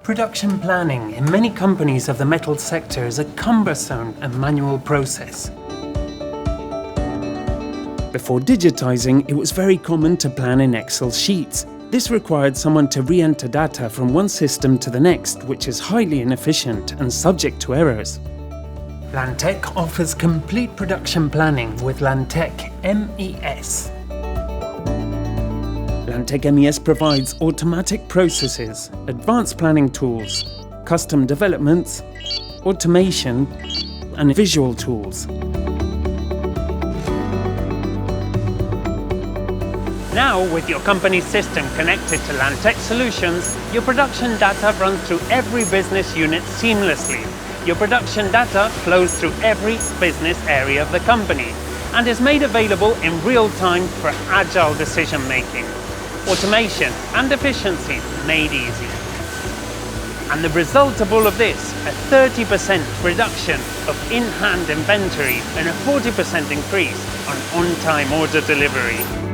Production planning in many companies of the metal sector is a cumbersome and manual process. Before digitizing, it was very common to plan in Excel sheets. This required someone to re-enter data from one system to the next, which is highly inefficient and subject to errors. Lantec offers complete production planning with Lantec MES. Lantec MES provides automatic processes, advanced planning tools, custom developments, automation, and visual tools. Now, with your company's system connected to Lantec solutions, your production data runs through every business unit seamlessly. Your production data flows through every business area of the company and is made available in real time for agile decision making. Automation and efficiency made easy. And the result of all of this, a 30% reduction of in-hand inventory and a 40% increase on on-time order delivery.